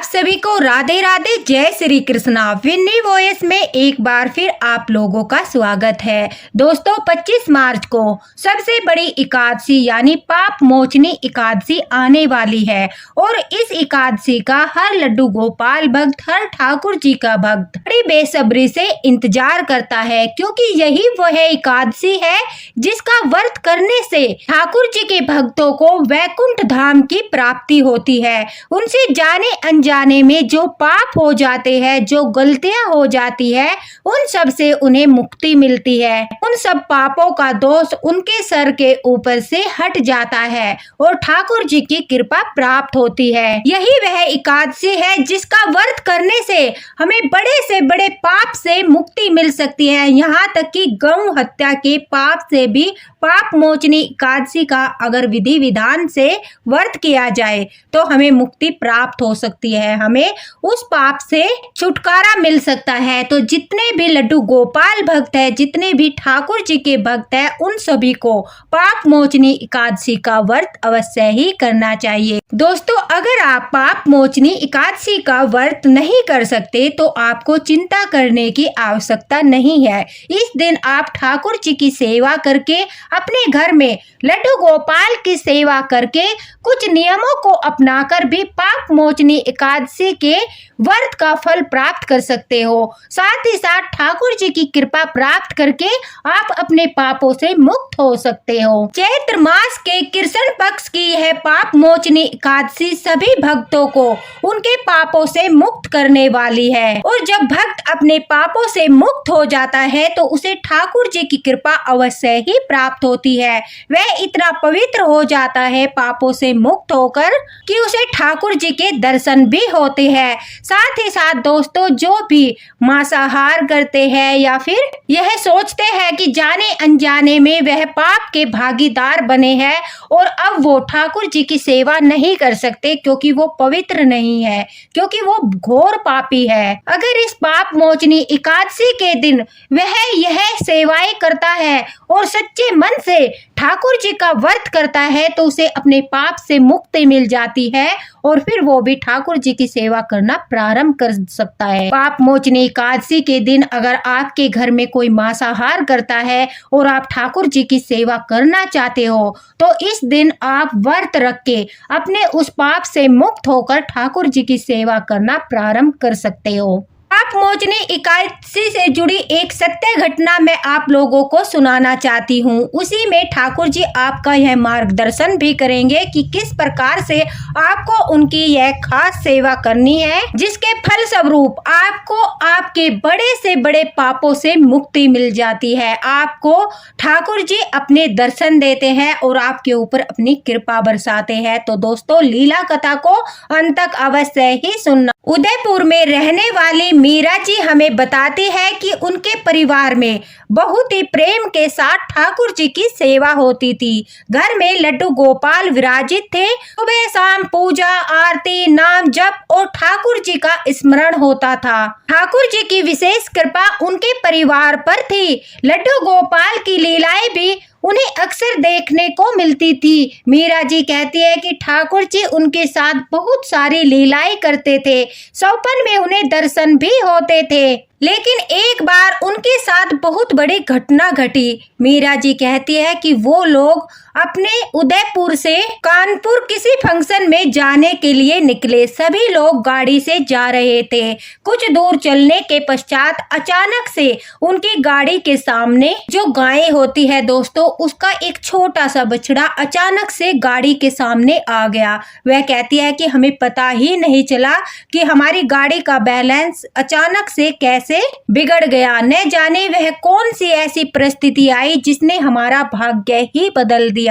सभी को राधे राधे, जय श्री कृष्णा। विन्नी वॉइस में एक बार फिर आप लोगों का स्वागत है। दोस्तों 25 मार्च को सबसे बड़ी एकादशी यानी पाप मोचनी एकादशी आने वाली है और इस एकादशी का हर लड्डू गोपाल भक्त, हर ठाकुर जी का भक्त बड़ी बेसब्री से इंतजार करता है, क्योंकि यही वह एकादशी है जिसका व्रत करने से ठाकुर जी के भक्तों को वैकुंठ धाम की प्राप्ति होती है। उनसे जाने अनजाने में जो पाप हो जाते हैं, जो गलतियां हो जाती है, उन सब से उन्हें मुक्ति मिलती है। उन सब पापों का दोष उनके सर के ऊपर से हट जाता है और ठाकुर जी की कृपा प्राप्त होती है। यही वह एकादशी है जिसका व्रत करने से हमें बड़े से बड़े पाप से मुक्ति मिल सकती है। यहाँ तक कि गौ हत्या के पाप से भी पाप मोचनी एकादशी का अगर विधि विधान से व्रत किया जाए तो हमें मुक्ति प्राप्त हो सकती है, हमें उस पाप से छुटकारा मिल सकता है। तो जितने भी लड्डू गोपाल भक्त है, जितने भी ठाकुर जी के भक्त है, उन सभी को पाप मोचनी एकादशी का व्रत अवश्य ही करना चाहिए। दोस्तों अगर आप पाप मोचनी एकादशी का व्रत नहीं कर सकते तो आपको चिंता करने की आवश्यकता नहीं है। इस दिन आप ठाकुर जी की सेवा करके, अपने घर में लड्डू गोपाल की सेवा करके, कुछ नियमों को अपनाकर भी पाप मोचनी एकादशी के व्रत का फल प्राप्त कर सकते हो। साथ ही साथ ठाकुर जी की कृपा प्राप्त करके आप अपने पापों से मुक्त हो सकते हो। चैत्र मास के कृष्ण पक्ष की यह पाप मोचनी एकादशी सभी भक्तों को उनके पापों से मुक्त करने वाली है और जब भक्त अपने पापों से मुक्त हो जाता है तो उसे ठाकुर जी की कृपा अवश्य ही प्राप्त होती है। वह इतना पवित्र हो जाता है पापों से मुक्त होकर कि उसे ठाकुर जी के दर्शन भी होते हैं। साथ ही साथ दोस्तों जो भी मांसाहार करते हैं या फिर यह सोचते हैं कि जाने अनजाने में वह पाप के भागीदार बने हैं और अब वो ठाकुर जी की सेवा नहीं कर सकते क्योंकि वो पवित्र नहीं है, क्योंकि वो घोर पापी है। अगर इस पाप मोचनी एकादशी के दिन वह यह सेवाएं करता है और सच्चे मन से ठाकुर जी का व्रत करता है तो उसे अपने पाप से मुक्ति मिल जाती है और फिर वो भी ठाकुर जी की सेवा करना प्रारंभ कर सकता है। पाप मोचनी एकादशी के दिन अगर आपके घर में कोई मांसाहार करता है और आप ठाकुर जी की सेवा करना चाहते हो तो इस दिन आप व्रत रख के अपने उस पाप से मुक्त होकर ठाकुर जी की सेवा करना प्रारंभ कर सकते हो। पाप मोचनी एकादशी से जुड़ी एक सत्य घटना मैं आप लोगों को सुनाना चाहती हूँ। उसी में ठाकुर जी आपका यह मार्गदर्शन भी करेंगे कि किस प्रकार से आपको उनकी यह खास सेवा करनी है, जिसके फल स्वरूप आपको आपके बड़े से बड़े पापों से मुक्ति मिल जाती है। आपको ठाकुर जी अपने दर्शन देते हैं और आपके ऊपर अपनी कृपा बरसाते हैं। तो दोस्तों लीला कथा को अंत तक अवश्य ही सुनना। उदयपुर में रहने वाली मीरा जी हमें बताती है कि उनके परिवार में बहुत ही प्रेम के साथ ठाकुर जी की सेवा होती थी। घर में लड्डू गोपाल विराजित थे। सुबह शाम पूजा आरती नाम जप और ठाकुर जी का स्मरण होता था। ठाकुर जी की विशेष कृपा उनके परिवार पर थी। लड्डू गोपाल की लीलाएं भी उन्हें अक्सर देखने को मिलती थी। मीरा जी कहती है कि ठाकुर जी उनके साथ बहुत सारी लीलाएं करते थे। सौपन में उन्हें दर्शन भी होते थे, लेकिन एक बार उनके साथ बहुत बड़ी घटना घटी। मीरा जी कहती है कि वो लोग अपने उदयपुर से कानपुर किसी फंक्शन में जाने के लिए निकले। सभी लोग गाड़ी से जा रहे थे। कुछ दूर चलने के पश्चात अचानक से उनकी गाड़ी के सामने जो गाय होती है दोस्तों, उसका एक छोटा सा बछड़ा अचानक से गाड़ी के सामने आ गया। वह कहती है कि हमें पता ही नहीं चला कि हमारी गाड़ी का बैलेंस अचानक से कैसे बिगड़ गया। न जाने वह कौन सी ऐसी परिस्थिति आई जिसने हमारा भाग्य ही बदल दिया।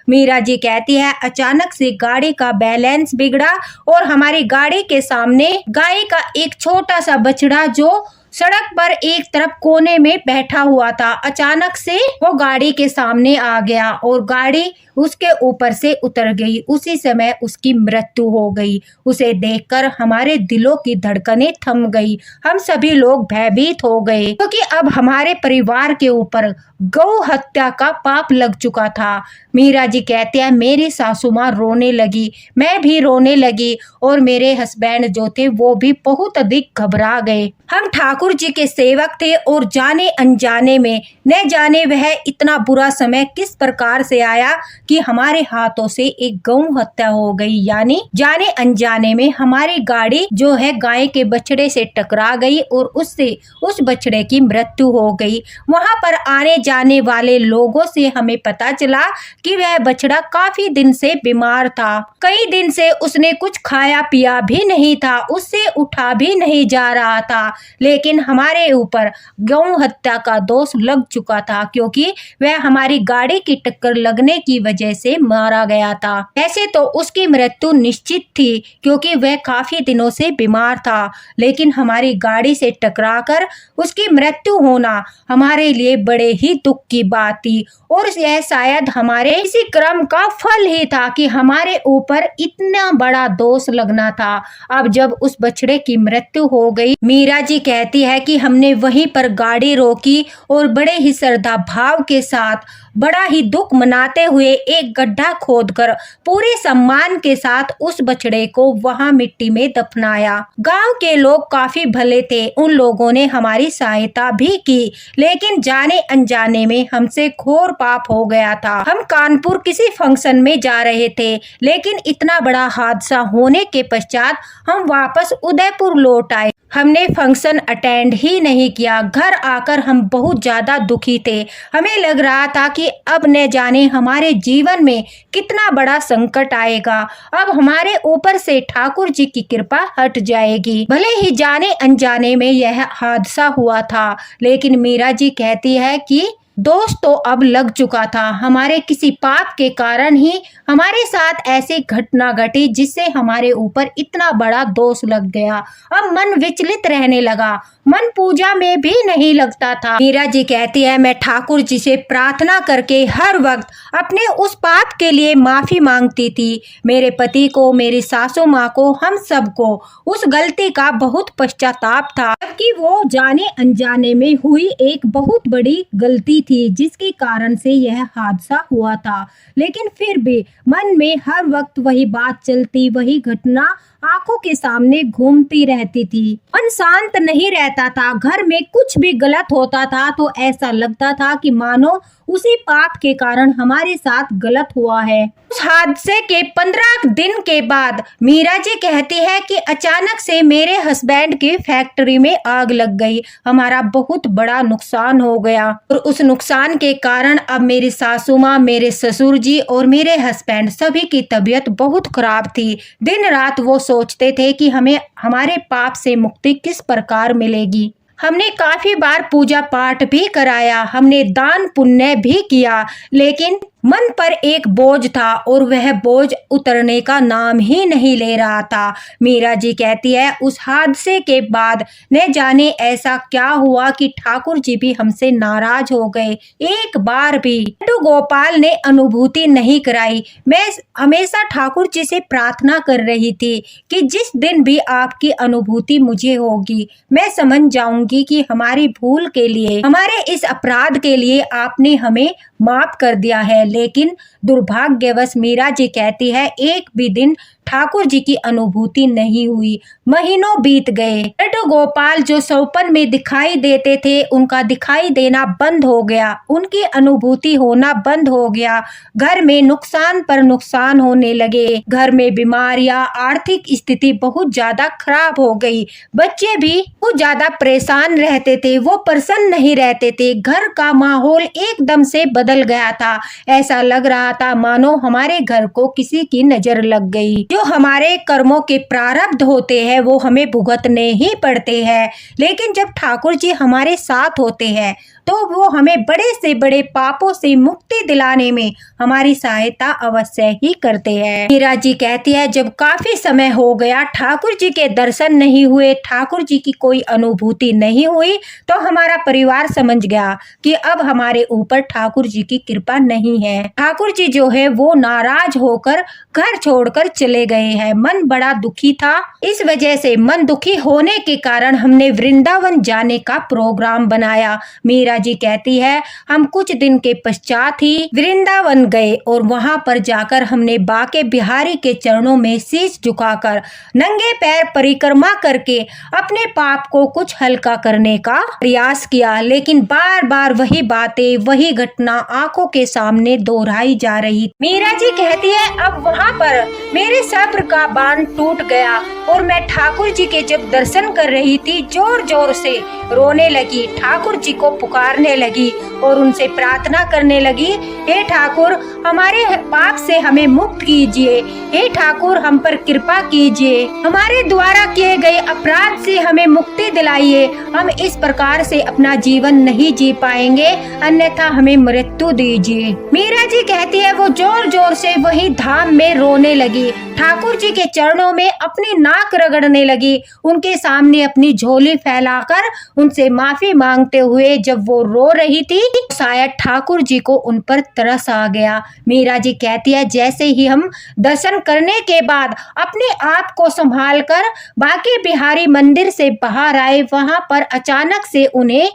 मीरा जी कहती है अचानक से गाड़ी का बैलेंस बिगड़ा और हमारी गाड़ी के सामने गाय का एक छोटा सा बछड़ा जो सड़क पर एक तरफ कोने में बैठा हुआ था, अचानक से वो गाड़ी के सामने आ गया और गाड़ी उसके ऊपर से उतर गई। उसी समय उसकी मृत्यु हो गई। उसे देखकर हमारे दिलों की धड़कनें थम गई। हम सभी लोग भयभीत हो गए क्योंकि अब हमारे परिवार के ऊपर गौ हत्या का पाप लग चुका था। मीरा जी कहते हैं मेरी सासू माँ रोने लगी, मैं भी रोने लगी और मेरे हस्बैंड जो थे वो भी बहुत अधिक घबरा गए। हम ठाकुर जी के सेवक थे और जाने अनजाने में न जाने वह इतना बुरा समय किस प्रकार से आया कि हमारे हाथों से एक गौ हत्या हो गई। यानी जाने अनजाने में हमारी गाड़ी जो है गाय के बछड़े से टकरा गई और उससे उस बछड़े की मृत्यु हो गई। वहां पर आने जाने वाले लोगों से हमें पता चला कि वह बछड़ा काफी दिन से बीमार था। कई दिन से उसने कुछ खाया पिया भी नहीं था, उससे उठा भी नहीं जा रहा था, लेकिन हमारे ऊपर गौ हत्या का दोष लग चुका था क्योंकि वह हमारी गाड़ी की टक्कर लगने की वजह से मारा गया था। ऐसे तो उसकी मृत्यु निश्चित थी क्योंकि वह काफी दिनों से बीमार था, लेकिन हमारी गाड़ी से टकराकर उसकी मृत्यु होना हमारे लिए बड़े ही दुख की बात थी और यह शायद हमारे इसी कर्म का फल ही था कि हमारे ऊपर इतना बड़ा दोष लगना था। अब जब उस बछड़े की मृत्यु हो गई, मीरा जी कहती है कि हमने वहीं पर गाड़ी रोकी और बड़े ही श्रद्धा भाव के साथ बड़ा ही दुख मनाते हुए एक गड्ढा खोदकर पूरे सम्मान के साथ उस बछड़े को वहां मिट्टी में दफनाया। गांव के लोग काफी भले थे, उन लोगों ने हमारी सहायता भी की, लेकिन जाने अनजाने में हमसे घोर पाप हो गया था। हम कानपुर किसी फंक्शन में जा रहे थे, लेकिन इतना बड़ा हादसा होने के पश्चात हम वापस उदयपुर लौट आए। हमने फंक्शन अटेंड ही नहीं किया। घर आकर हम बहुत ज्यादा दुखी थे। हमें लग रहा था कि अब न जाने हमारे जीवन में कितना बड़ा संकट आएगा, अब हमारे ऊपर से ठाकुर जी की कृपा हट जाएगी। भले ही जाने अनजाने में यह हादसा हुआ था, लेकिन मीरा जी कहती है कि दोष तो अब लग चुका था। हमारे किसी पाप के कारण ही हमारे साथ ऐसी घटना घटी जिससे हमारे ऊपर इतना बड़ा दोष लग गया। अब मन विचलित रहने लगा, मन पूजा में भी नहीं लगता था। मीरा जी कहती है मैं ठाकुर जी से प्रार्थना करके हर वक्त अपने उस पाप के लिए माफी मांगती थी। मेरे पति को, मेरी सासू माँ को, हम सबको उस गलती का बहुत पश्चाताप था, जबकि वो जाने अनजाने में हुई एक बहुत बड़ी गलती थी जिसके कारण से यह हादसा हुआ था। लेकिन फिर भी मन में हर वक्त वही बात चलती, वही घटना आंखों के सामने घूमती रहती थी। मन शांत नहीं रहता था। घर में कुछ भी गलत होता था तो ऐसा लगता था कि मानो उसी पाप के कारण हमारे साथ गलत हुआ है। उस हादसे के 15 दिन के बाद मीरा जी कहती है कि अचानक से मेरे हस्बैंड की फैक्ट्री में आग लग गई। हमारा बहुत बड़ा नुकसान हो गया और उस नुकसान के कारण अब मेरी सासू माँ, मेरे ससुर जी और मेरे हस्बैंड सभी की तबीयत बहुत खराब थी। दिन रात वो सोचते थे कि हमें हमारे पाप से मुक्ति किस प्रकार मिलेगी। हमने काफी बार पूजा पाठ भी कराया, हमने दान पुण्य भी किया, लेकिन मन पर एक बोझ था और वह बोझ उतरने का नाम ही नहीं ले रहा था। मीरा जी कहती है उस हादसे के बाद न जाने ऐसा क्या हुआ कि ठाकुर जी भी हमसे नाराज हो गए। एक बार भी लड्डू गोपाल ने अनुभूति नहीं कराई। मैं हमेशा ठाकुर जी से प्रार्थना कर रही थी कि जिस दिन भी आपकी अनुभूति मुझे होगी, मैं समझ जाऊंगी कि हमारी भूल के लिए, हमारे इस अपराध के लिए आपने हमें माफ कर दिया है। लेकिन दुर्भाग्यवश मीरा जी कहती है एक भी दिन ठाकुर जी की अनुभूति नहीं हुई। महीनों बीत गए। लड्डू गोपाल जो सौपन में दिखाई देते थे उनका दिखाई देना बंद हो गया, उनकी अनुभूति होना बंद हो गया। घर में नुकसान पर नुकसान होने लगे। घर में बीमारियां, आर्थिक स्थिति बहुत ज्यादा खराब हो गई। बच्चे भी बहुत ज्यादा परेशान रहते थे, वो प्रसन्न नहीं रहते थे। घर का माहौल एकदम से बदल गया था। ऐसा लग रहा था मानो हमारे घर को किसी की नजर लग गई। जो हमारे कर्मों के प्रारब्ध होते हैं वो हमें भुगतने ही पड़ते हैं, लेकिन जब ठाकुर जी हमारे साथ होते हैं तो वो हमें बड़े से बड़े पापों से मुक्ति दिलाने में हमारी सहायता अवश्य ही करते हैं। मीरा जी कहती है, जब काफी समय हो गया ठाकुर जी के दर्शन नहीं हुए, ठाकुर जी की कोई अनुभूति नहीं हुई, तो हमारा परिवार समझ गया कि अब हमारे ऊपर ठाकुर जी की कृपा नहीं है। ठाकुर जी जो है वो नाराज होकर घर छोड़कर चले गए हैं। मन बड़ा दुखी था। इस वजह से मन दुखी होने के कारण हमने वृंदावन जाने का प्रोग्राम बनाया। मीरा जी कहती है, हम कुछ दिन के पश्चात ही वृंदावन गए और वहां पर जाकर हमने बाके बिहारी के चरणों में शीश झुकाकर नंगे पैर परिक्रमा करके अपने पाप को कुछ हल्का करने का प्रयास किया, लेकिन बार बार वही बातें, वही घटना आंखों के सामने दोहराई जा रही। मीरा जी कहती है, अब वहाँ पर मेरे सब्र का बांध टूट गया और मैं ठाकुर जी के जब दर्शन कर रही थी जोर जोर से रोने लगी, ठाकुर जी को पुकारने लगी और उनसे प्रार्थना करने लगी, हे ठाकुर हमारे पाप से हमें मुक्त कीजिए, हे ठाकुर हम पर कृपा कीजिए, हमारे द्वारा किए गए अपराध से हमें मुक्ति दिलाइए, हम इस प्रकार से अपना जीवन नहीं जी पाएंगे, अन्यथा हमें मृत्यु दीजिए। मीरा जी कहती है, वो जोर जोर से वही धाम में रोने लगी, ठाकुर जी के चरणों में अपनी नाक रगड़ने लगी, उनके सामने अपनी झोली फैलाकर उनसे माफी मांगते हुए जब वो रो रही थी, शायद ठाकुर जी को उन पर तरस आ गया। मीरा जी कहती है, जैसे ही हम दर्शन करने के बाद अपने आप को संभालकर बाके बिहारी मंदिर से बाहर आए, वहां पर अचानक से उन्हें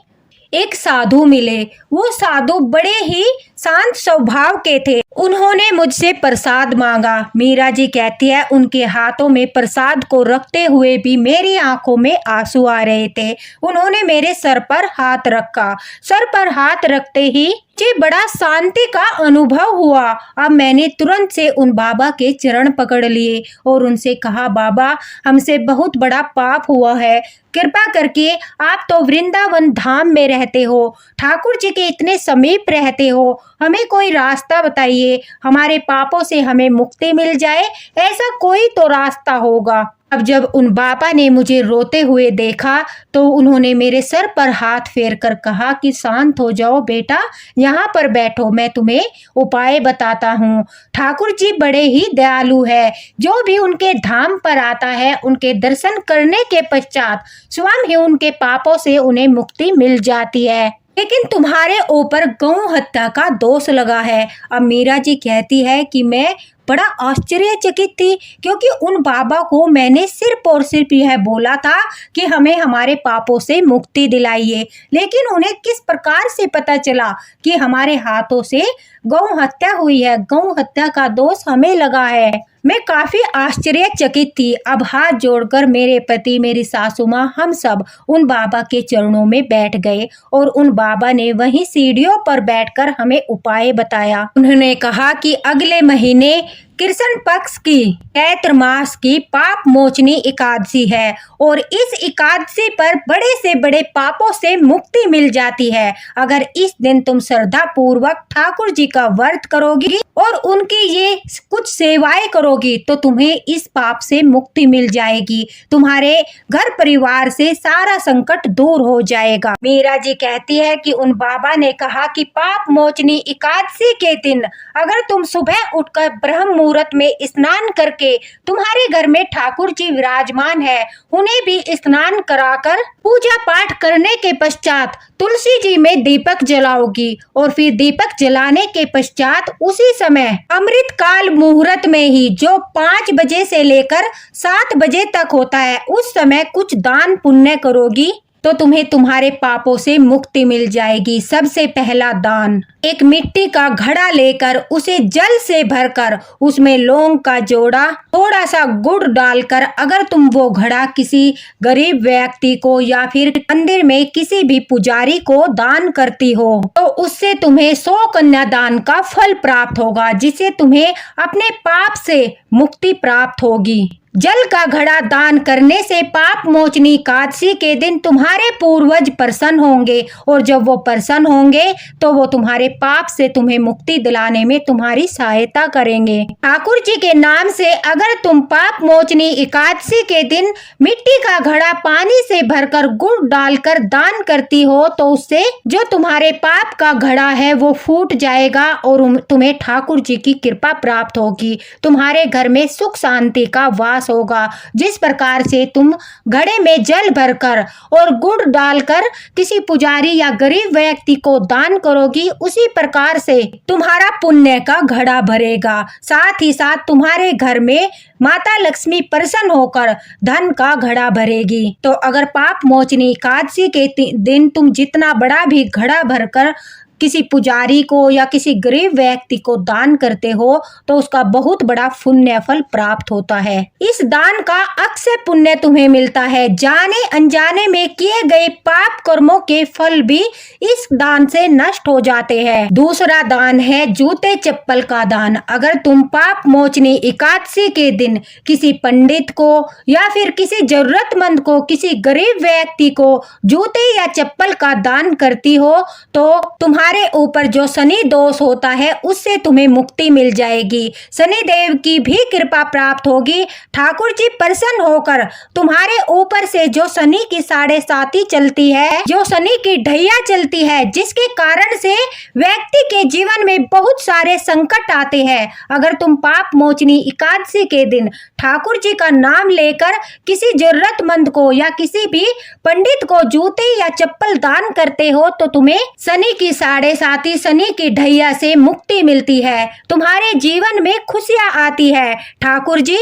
एक साधु मिले। वो साधु बड़े ही शांत स्वभाव के थे। उन्होंने मुझसे प्रसाद मांगा। मीरा जी कहती है, उनके हाथों में प्रसाद को रखते हुए भी मेरी आंखों में आंसू आ रहे थे। उन्होंने मेरे सर पर हाथ रखा। सर पर हाथ रखते ही मुझे बड़ा शांति का अनुभव हुआ। अब मैंने तुरंत से उन बाबा के चरण पकड़ लिए और उनसे कहा, बाबा हमसे बहुत बड़ा पाप हुआ है, कृपा करके आप तो वृंदावन धाम में रहते हो, ठाकुर जी के इतने समीप रहते हो, हमें कोई रास्ता बताइए, हमारे पापों से हमें मुक्ति मिल जाए, ऐसा कोई तो रास्ता होगा। अब जब उन बाबा ने मुझे रोते हुए देखा तो उन्होंने मेरे सर पर हाथ फेर कर कहा कि शांत हो जाओ बेटा, यहाँ पर बैठो, मैं तुम्हें उपाय बताता हूँ। ठाकुर जी बड़े ही दयालु है, जो भी उनके धाम पर आता है उनके दर्शन करने के पश्चात स्वयं ही उनके पापों से उन्हें मुक्ति मिल जाती है। लेकिन तुम्हारे ऊपर गौ हत्या का दोष लगा है। अब मीरा जी कहती है कि मैं बड़ा आश्चर्यचकित थी, क्योंकि उन बाबा को मैंने सिर्फ और सिर्फ यह बोला था कि हमें हमारे पापों से मुक्ति दिलाइए, लेकिन उन्हें किस प्रकार से पता चला कि हमारे हाथों से गौ हत्या हुई है, गौ हत्या का दोष हमें लगा है। मैं काफी आश्चर्यचकित थी। अब हाथ जोड़कर मेरे पति, मेरी सासू माँ, हम सब उन बाबा के चरणों में बैठ गए और उन बाबा ने वहीं सीढ़ियों पर बैठकर हमें उपाय बताया। उन्होंने कहा कि अगले महीने कृष्ण पक्ष की चैत्र मास की पाप मोचनी एकादशी है और इस एकादशी पर बड़े से बड़े पापों से मुक्ति मिल जाती है। अगर इस दिन तुम श्रद्धा पूर्वक ठाकुर जी का व्रत करोगी और उनकी ये कुछ सेवाएं करोगी तो तुम्हें इस पाप से मुक्ति मिल जाएगी, तुम्हारे घर परिवार से सारा संकट दूर हो जाएगा। मीरा जी कहती है कि उन बाबा ने कहा कि पाप मोचनी एकादशी के दिन अगर तुम सुबह उठकर ब्रह्म मुहूर्त में स्नान करके, तुम्हारे घर में ठाकुर जी विराजमान है, उन्हें भी स्नान कराकर पूजा पाठ करने के पश्चात तुलसी जी में दीपक जलाओगी और फिर दीपक जलाने के पश्चात उसी समय अमृत काल मुहूर्त में ही जो 5 बजे से लेकर 7 बजे तक होता है, उस समय कुछ दान पुण्य करोगी तो तुम्हें तुम्हारे पापों से मुक्ति मिल जाएगी। सबसे पहला दान, एक मिट्टी का घड़ा लेकर उसे जल से भरकर उसमें लौंग का जोड़ा, थोड़ा सा गुड़ डालकर अगर तुम वो घड़ा किसी गरीब व्यक्ति को या फिर मंदिर में किसी भी पुजारी को दान करती हो तो उससे तुम्हें 100 कन्यादान का फल प्राप्त होगा, जिससे तुम्हें अपने पाप से मुक्ति प्राप्त होगी। जल का घड़ा दान करने से पाप मोचनी एकादशी के दिन तुम्हारे पूर्वज प्रसन्न होंगे और जब वो प्रसन्न होंगे तो वो तुम्हारे पाप से तुम्हें मुक्ति दिलाने में तुम्हारी सहायता करेंगे। ठाकुर जी के नाम से अगर तुम पाप मोचनी एकादशी के दिन मिट्टी का घड़ा पानी से भरकर गुड़ डालकर दान करती हो तो उससे जो तुम्हारे पाप का घड़ा है वो फूट जाएगा और तुम्हें ठाकुर जी की कृपा प्राप्त होगी। तुम्हारे घर में सुख शांति का वास होगा। जिस प्रकार से तुम घड़े में जल भरकर और गुड़ डालकर किसी पुजारी या गरीब व्यक्ति को दान करोगी, उसी प्रकार से तुम्हारा पुण्य का घड़ा भरेगा। साथ ही साथ तुम्हारे घर में माता लक्ष्मी प्रसन्न होकर धन का घड़ा भरेगी। तो अगर पाप मोचनी एकादशी के दिन तुम जितना बड़ा भी घड़ा भरकर किसी पुजारी को या किसी गरीब व्यक्ति को दान करते हो तो उसका बहुत बड़ा पुण्य फल प्राप्त होता है। इस दान का अक्षय पुण्य तुम्हें मिलता है। जाने अनजाने में किए गए पाप कर्मों के फल भी इस दान से नष्ट हो जाते हैं। दूसरा दान है जूते चप्पल का दान। अगर तुम पाप मोचनी एकादशी के दिन किसी पंडित को या फिर किसी जरूरतमंद को, किसी गरीब व्यक्ति को जूते या चप्पल का दान करती हो तो तुम्हारे ऊपर जो शनि दोष होता है उससे तुम्हें मुक्ति मिल जाएगी। शनि देव की भी कृपा प्राप्त होगी। ठाकुर जी प्रसन्न होकर तुम्हारे ऊपर से जो शनि की 7.5 चलती है, जो शनि की ढैया चलती है, जिसके कारण से व्यक्ति के जीवन में बहुत सारे संकट आते हैं, अगर तुम पाप मोचनी एकादशी के दिन ठाकुर जी का नाम लेकर किसी जरूरतमंद को या किसी भी पंडित को जूते या चप्पल दान करते हो तो तुम्हें शनि की 7.5 शनि की ढैया से मुक्ति मिलती है। तुम्हारे जीवन में खुशियां आती है। ठाकुर जी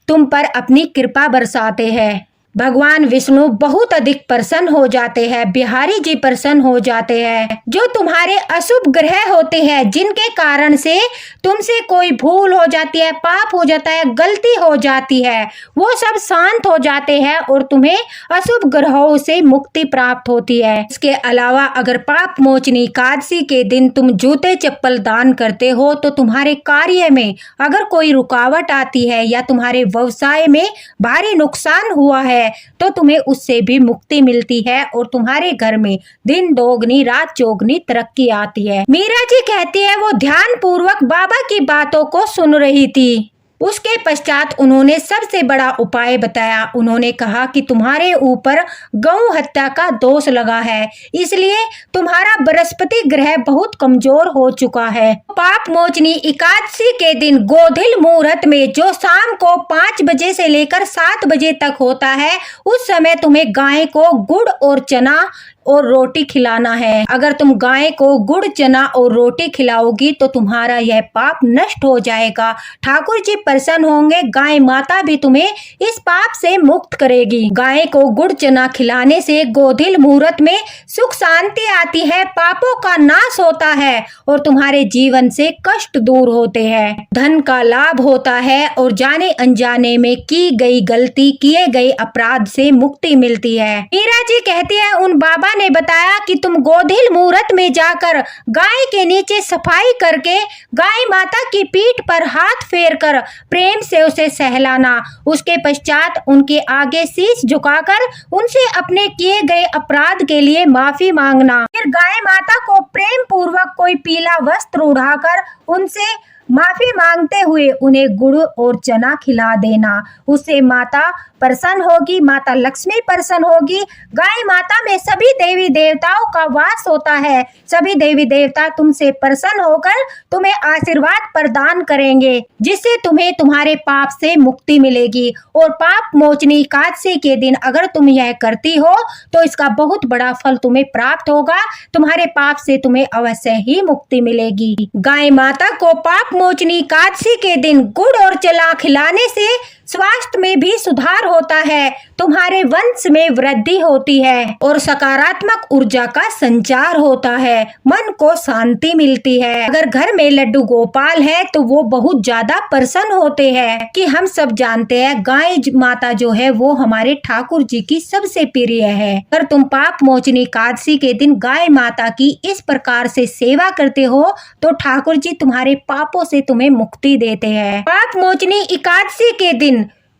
तुम पर अपनी कृपा बरसाते हैं। भगवान विष्णु बहुत अधिक प्रसन्न हो जाते हैं। बिहारी जी प्रसन्न हो जाते हैं। जो तुम्हारे अशुभ ग्रह होते हैं, जिनके कारण से तुमसे कोई भूल हो जाती है, पाप हो जाता है, गलती हो जाती है, वो सब शांत हो जाते हैं और तुम्हें अशुभ ग्रहों से मुक्ति प्राप्त होती है। इसके अलावा अगर पाप मोचनी एकादशी के दिन तुम जूते चप्पल दान करते हो तो तुम्हारे कार्य में अगर कोई रुकावट आती है या तुम्हारे व्यवसाय में भारी नुकसान हुआ है तो तुम्हें उससे भी मुक्ति मिलती है और तुम्हारे घर में दिन दोगुनी रात चौगुनी तरक्की आती है। मीरा जी कहती है वो ध्यान पूर्वक बाबा की बातों को सुन रही थी। उसके पश्चात उन्होंने सबसे बड़ा उपाय बताया। उन्होंने कहा कि तुम्हारे ऊपर गौ हत्या का दोष लगा है, इसलिए तुम्हारा बृहस्पति ग्रह बहुत कमजोर हो चुका है। पाप मोचनी एकादशी के दिन गोधिल मुहूर्त में, जो शाम को 5 बजे से लेकर 7 बजे तक होता है, उस समय तुम्हें गाय को गुड़ और चना और रोटी खिलाना है। अगर तुम गाय को गुड़ चना और रोटी खिलाओगी तो तुम्हारा यह पाप नष्ट हो जाएगा। ठाकुर जी प्रसन्न होंगे। गाय माता भी तुम्हें इस पाप से मुक्त करेगी। गाय को गुड़ चना खिलाने से गोधिल मुहूर्त में सुख शांति आती है, पापों का नाश होता है और तुम्हारे जीवन से कष्ट दूर होते हैं, धन का लाभ होता है और जाने अनजाने में की गई गलती, किए गए अपराध से मुक्ति मिलती है। मीरा जी कहती है उन बाबा ने बताया कि तुम गोधिल मुहूर्त में जाकर गाय के नीचे सफाई करके गाय माता की पीठ पर हाथ फेर कर प्रेम से उसे सहलाना। उसके पश्चात उनके आगे शीश झुकाकर उनसे अपने किए गए अपराध के लिए माफी मांगना। फिर गाय माता को प्रेम पूर्वक कोई पीला वस्त्र उड़ाकर उनसे माफी मांगते हुए उन्हें गुड़ और चना खिला देना। उससे माता प्रसन्न होगी, माता लक्ष्मी प्रसन्न होगी। गाय माता में सभी देवी देवताओं का वास होता है। सभी देवी देवता तुमसे प्रसन्न होकर तुम्हें आशीर्वाद प्रदान करेंगे, जिससे तुम्हें तुम्हारे पाप से मुक्ति मिलेगी। और पाप मोचनी एकादशी के दिन अगर तुम यह करती हो तो इसका बहुत बड़ा फल तुम्हें प्राप्त होगा। तुम्हारे पाप से तुम्हें अवश्य ही मुक्ति मिलेगी। गाय माता को पाप मोचनी एकादशी के दिन गुड़ और चना खिलाने से स्वास्थ्य में भी सुधार होता है, तुम्हारे वंश में वृद्धि होती है और सकारात्मक ऊर्जा का संचार होता है, मन को शांति मिलती है। अगर घर में लड्डू गोपाल है तो वो बहुत ज्यादा प्रसन्न होते हैं। कि हम सब जानते हैं गाय माता जो है वो हमारे ठाकुर जी की सबसे प्रिय है। अगर तुम पाप मोचनी एकादशी के दिन गाय माता की इस प्रकार से सेवा करते हो तो ठाकुर जी तुम्हारे पापों से तुम्हें मुक्ति देते हैं। पाप मोचनी एकादशी के दिन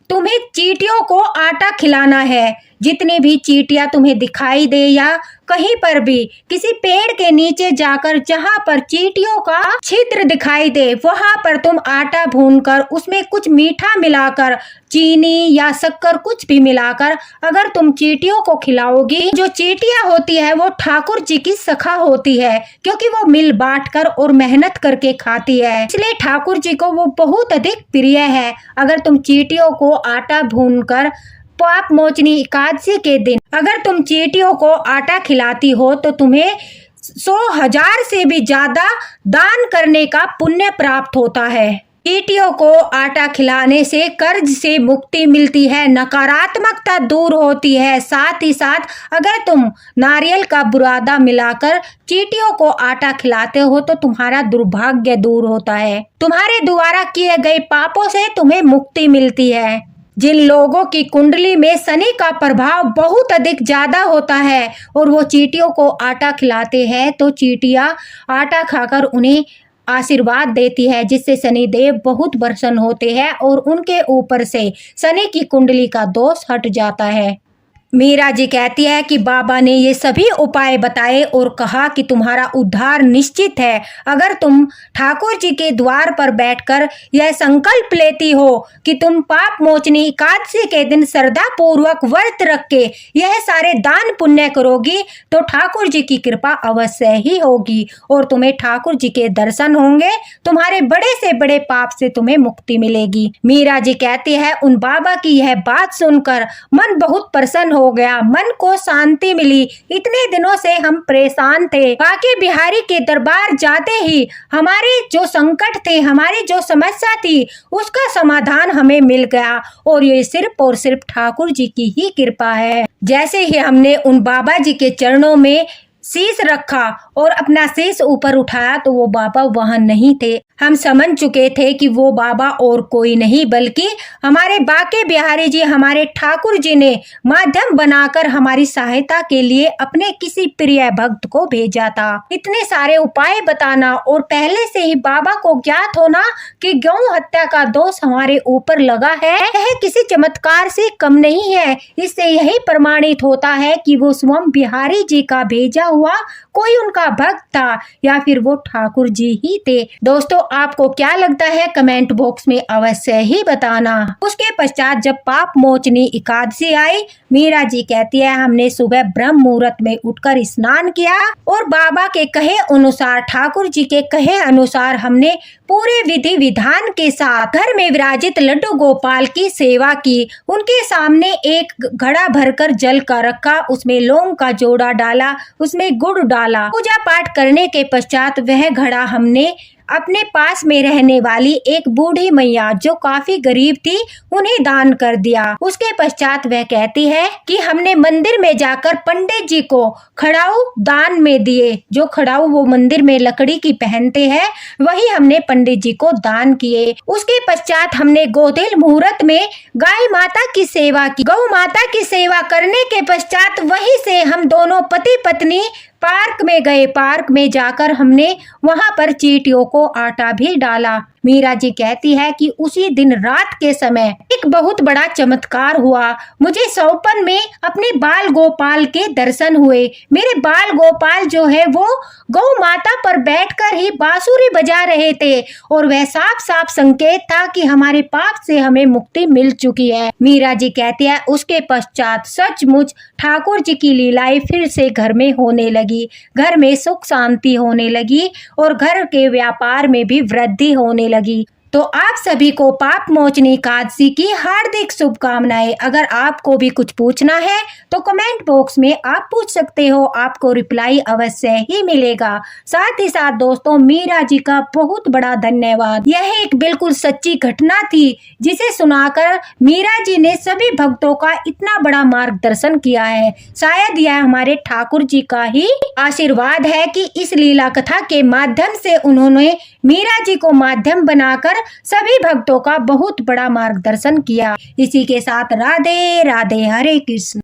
तुम्हें चींटियों को आटा खिलाना है। जितनी भी चींटियां तुम्हें दिखाई दे या कहीं पर भी किसी पेड़ के नीचे जाकर जहां पर चींटियों का छिद्र दिखाई दे वहां पर तुम आटा भूनकर उसमें कुछ मीठा मिलाकर, चीनी या शक्कर कुछ भी मिलाकर अगर तुम चींटियों को खिलाओगी, जो चींटियां होती है वो ठाकुर जी की सखा होती है, क्योंकि वो मिल बांट कर और मेहनत करके खाती है, इसलिए ठाकुर जी को वो बहुत अधिक प्रिय है। अगर तुम चींटियों को आटा भूनकर पाप मोचनी एकादशी के दिन अगर तुम चींटियों को आटा खिलाती हो तो तुम्हें 100,000 से भी ज्यादा दान करने का पुण्य प्राप्त होता है। चींटियों को आटा खिलाने से कर्ज से मुक्ति मिलती है, नकारात्मकता दूर होती है। साथ ही साथ अगर तुम नारियल का बुरादा मिलाकर चींटियों को आटा खिलाते हो तो तुम्हारा दुर्भाग्य दूर होता है, तुम्हारे द्वारा किए गए पापों से तुम्हें मुक्ति मिलती है। जिन लोगों की कुंडली में शनि का प्रभाव बहुत अधिक ज्यादा होता है और वो चींटियों को आटा खिलाते हैं तो चींटियां आटा खाकर उन्हें आशीर्वाद देती है, जिससे शनिदेव बहुत प्रसन्न होते हैं और उनके ऊपर से शनि की कुंडली का दोष हट जाता है। मीरा जी कहती है कि बाबा ने ये सभी उपाय बताए और कहा कि तुम्हारा उद्धार निश्चित है। अगर तुम ठाकुर जी के द्वार पर बैठकर यह संकल्प लेती हो कि तुम पाप मोचनी एकादशी के दिन श्रद्धा पूर्वक व्रत रख के यह सारे दान पुण्य करोगी तो ठाकुर जी की कृपा अवश्य ही होगी और तुम्हें ठाकुर जी के दर्शन होंगे, तुम्हारे बड़े से बड़े पाप से तुम्हें मुक्ति मिलेगी। मीरा जी कहती है उन बाबा की यह बात सुनकर मन बहुत प्रसन्न हो गया, मन को शांति मिली। इतने दिनों से हम परेशान थे, बांके बिहारी के दरबार जाते ही हमारे जो संकट थे, हमारी जो समस्या थी उसका समाधान हमें मिल गया और ये सिर्फ और सिर्फ ठाकुर जी की ही कृपा है। जैसे ही हमने उन बाबा जी के चरणों में शीश रखा और अपना शीश ऊपर उठाया तो वो बाबा वहां नहीं थे। हम समझ चुके थे कि वो बाबा और कोई नहीं बल्कि हमारे बांके बिहारी जी, हमारे ठाकुर जी ने माध्यम बनाकर हमारी सहायता के लिए अपने किसी प्रिय भक्त को भेजा था। इतने सारे उपाय बताना और पहले से ही बाबा को ज्ञात होना कि गौ हत्या का दोष हमारे ऊपर लगा है, यह किसी चमत्कार से कम नहीं है। इससे यही प्रमाणित होता है कि वो स्वयं बिहारी जी का भेजा हुआ कोई उनका भक्त था या फिर वो ठाकुर जी ही थे। दोस्तों, आपको क्या लगता है कमेंट बॉक्स में अवश्य ही बताना। उसके पश्चात जब पाप मोचनी एकादशी आई, मीरा जी कहती है हमने सुबह ब्रह्म मुहूर्त में उठकर स्नान किया और बाबा के कहे अनुसार, ठाकुर जी के कहे अनुसार हमने पूरे विधि विधान के साथ घर में विराजित लड्डू गोपाल की सेवा की। उनके सामने एक घड़ा भरकर जल का रखा, उसमें लौंग का जोड़ा डाला, उसमें गुड़ डाला। पूजा पाठ करने के पश्चात वह घड़ा हमने अपने पास में रहने वाली एक बूढ़ी मैया जो काफी गरीब थी उन्हें दान कर दिया। उसके पश्चात वह कहती है कि हमने मंदिर में जाकर पंडित जी को खड़ाऊ दान में दिए। जो खड़ाऊ वो मंदिर में लकड़ी की पहनते हैं वही हमने पंडित जी को दान किए। उसके पश्चात हमने गोधेल मुहूर्त में गाय माता की सेवा की। गौ माता की सेवा करने के पश्चात वहीं से हम दोनों पति पत्नी पार्क में गए। पार्क में जाकर हमने वहां पर चींटियों को आटा भी डाला। मीरा जी कहती है कि उसी दिन रात के समय एक बहुत बड़ा चमत्कार हुआ। मुझे सौपन में अपने बाल गोपाल के दर्शन हुए। मेरे बाल गोपाल जो है वो गौ माता पर बैठकर ही बांसुरी बजा रहे थे और वह साफ साफ संकेत था कि हमारे पाप से हमें मुक्ति मिल चुकी है। मीरा जी कहती है उसके पश्चात सचमुच ठाकुर जी की लीलाएं फिर से घर में होने लगी। घर में सुख शांति होने लगी और घर के व्यापार में भी वृद्धि होने लगी। तो आप सभी को पाप मोचनी एकादशी की हार्दिक शुभकामनाएं। अगर आपको भी कुछ पूछना है तो कमेंट बॉक्स में आप पूछ सकते हो, आपको रिप्लाई अवश्य ही मिलेगा। साथ ही साथ दोस्तों, मीरा जी का बहुत बड़ा धन्यवाद। यह एक बिल्कुल सच्ची घटना थी जिसे सुनाकर मीरा जी ने सभी भक्तों का इतना बड़ा मार्गदर्शन किया है। शायद यह हमारे ठाकुर जी का ही आशीर्वाद है कि इस लीला कथा के माध्यम से उन्होंने मीरा जी को माध्यम बनाकर सभी भक्तों का बहुत बड़ा मार्गदर्शन किया। इसी के साथ राधे राधे, हरे कृष्ण।